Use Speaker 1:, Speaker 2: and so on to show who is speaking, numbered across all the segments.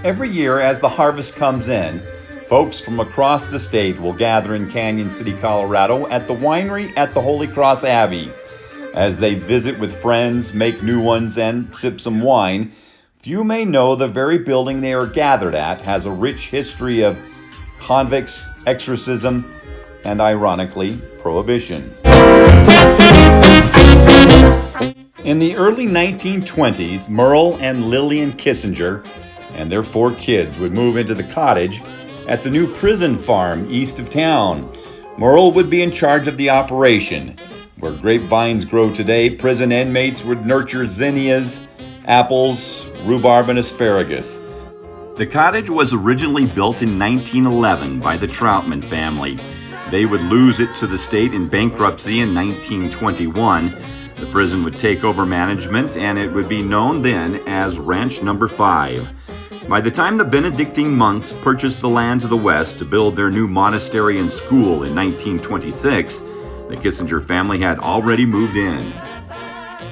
Speaker 1: Every year, as the harvest comes in, folks from across the state will gather in Canyon City, Colorado at the winery at the Holy Cross Abbey. As they visit with friends, make new ones, and sip some wine, few may know the very building they are gathered at has a rich history of convicts, exorcism, and ironically, prohibition. In the early 1920s, Merle and Lillian Kissinger and their 4 kids would move into the cottage at the new prison farm east of town. Merle would be in charge of the operation. Where grapevines grow today, prison inmates would nurture zinnias, apples, rhubarb, and asparagus. The cottage was originally built in 1911 by the Troutman family. They would lose it to the state in bankruptcy in 1921. The prison would take over management, and it would be known then as Ranch Number 5. By the time the Benedictine monks purchased the land to the west to build their new monastery and school in 1926, the Kissinger family had already moved in.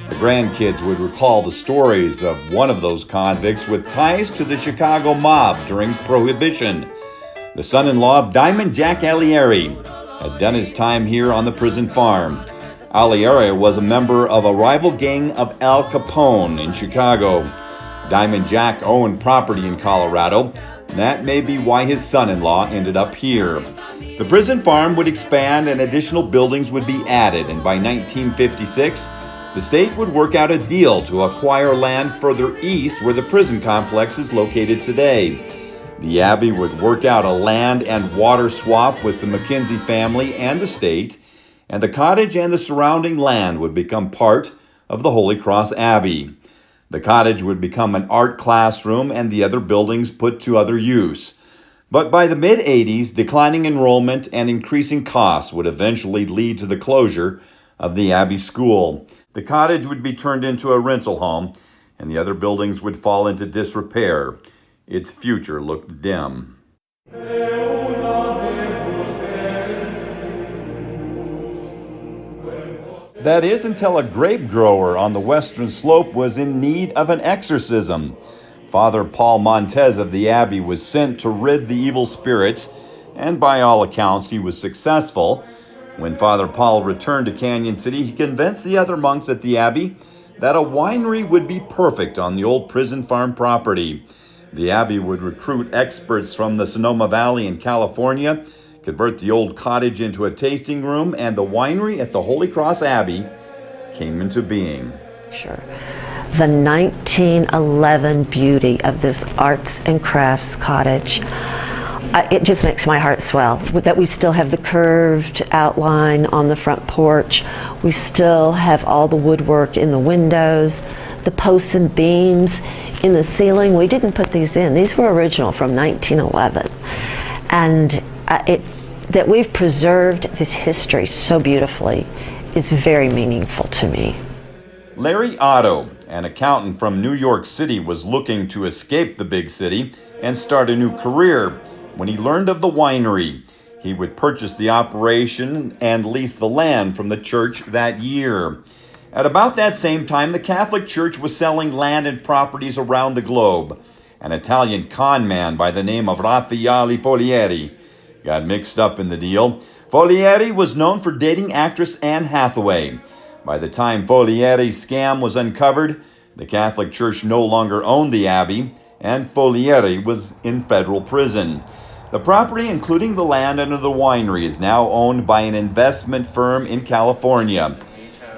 Speaker 1: The grandkids would recall the stories of one of those convicts with ties to the Chicago mob during Prohibition. The son-in-law of Diamond Jack Alighieri had done his time here on the prison farm. Alighieri was a member of a rival gang of Al Capone in Chicago. Diamond Jack owned property in Colorado. That may be why his son-in-law ended up here. The prison farm would expand and additional buildings would be added, and by 1956, the state would work out a deal to acquire land further east where the prison complex is located today. The Abbey would work out a land and water swap with the McKenzie family and the state, and the cottage and the surrounding land would become part of the Holy Cross Abbey. The cottage would become an art classroom and the other buildings put to other use. But by the mid-'80s, declining enrollment and increasing costs would eventually lead to the closure of the Abbey School. The cottage would be turned into a rental home, and the other buildings would fall into disrepair. Its future looked dim. That is until a grape grower on the western slope was in need of an exorcism. Father Paul Montez of the Abbey was sent to rid the evil spirits, and by all accounts he was successful. When Father Paul returned to Canyon City, he convinced the other monks at the Abbey that a winery would be perfect on the old prison farm property. The Abbey would recruit experts from the Sonoma Valley in California, convert the old cottage into a tasting room, and the winery at the Holy Cross Abbey came into being.
Speaker 2: Sure. The 1911 beauty of this arts and crafts cottage, it just makes my heart swell that we still have the curved outline on the front porch. We still have all the woodwork in the windows, the posts and beams in the ceiling. We didn't put these in. These were original from 1911. And that we've preserved this history so beautifully is very meaningful to me.
Speaker 1: Larry Otto, an accountant from New York City, was looking to escape the big city and start a new career when he learned of the winery. He would purchase the operation and lease the land from the church that year. At about that same time, the Catholic Church was selling land and properties around the globe. An Italian con man by the name of Raffaele Folieri got mixed up in the deal. Folieri was known for dating actress Anne Hathaway. By the time Folieri's scam was uncovered, the Catholic Church no longer owned the Abbey, and Folieri was in federal prison. The property, including the land under the winery, is now owned by an investment firm in California.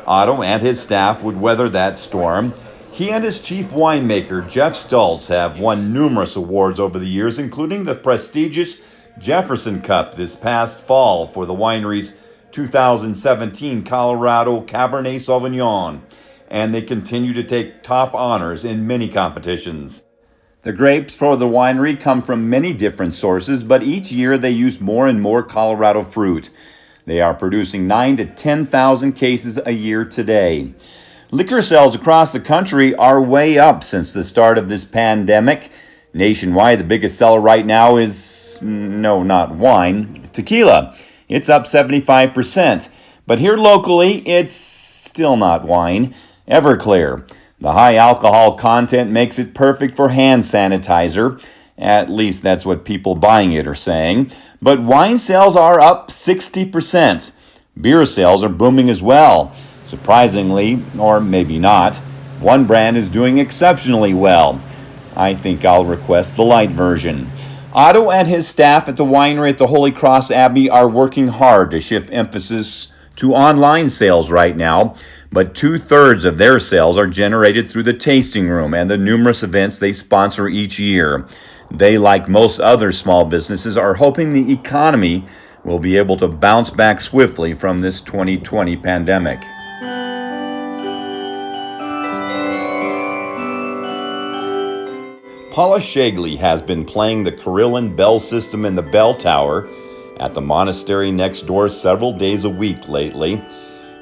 Speaker 1: Otto and his staff would weather that storm. He and his chief winemaker, Jeff Stultz, have won numerous awards over the years, including the prestigious Jefferson Cup this past fall for the winery's 2017 Colorado Cabernet Sauvignon, and they continue to take top honors in many competitions. The grapes for the winery come from many different sources, but each year they use more and more Colorado fruit. They are producing 9,000 to 10,000 cases a year today. Liquor sales across the country are way up since the start of this pandemic. Nationwide, the biggest seller right now is, no, not wine, tequila. It's up 75%. But here locally, it's still not wine. Everclear. The high alcohol content makes it perfect for hand sanitizer. At least that's what people buying it are saying. But wine sales are up 60%. Beer sales are booming as well. Surprisingly, or maybe not, one brand is doing exceptionally well. I think I'll request the light version. Otto and his staff at the winery at the Holy Cross Abbey are working hard to shift emphasis to online sales right now, but 2/3 of their sales are generated through the tasting room and the numerous events they sponsor each year. They, like most other small businesses, are hoping the economy will be able to bounce back swiftly from this 2020 pandemic. Paula Shagley has been playing the Carillon bell system in the bell tower at the monastery next door several days a week lately.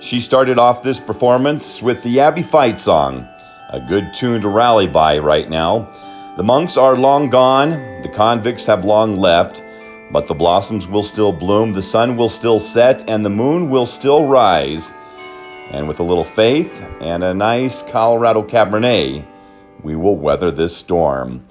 Speaker 1: She started off this performance with the Abbey Fight Song, a good tune to rally by right now. The monks are long gone, the convicts have long left, but the blossoms will still bloom, the sun will still set, and the moon will still rise. And with a little faith and a nice Colorado Cabernet, we will weather this storm.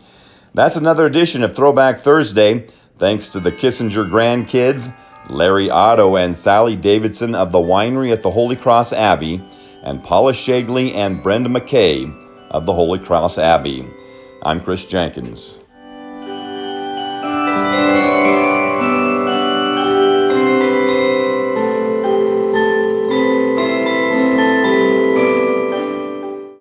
Speaker 1: That's another edition of Throwback Thursday. Thanks to the Kissinger grandkids, Larry Otto and Sally Davidson of the Winery at the Holy Cross Abbey, and Paula Shagley and Brenda McKay of the Holy Cross Abbey. I'm Chris Jenkins.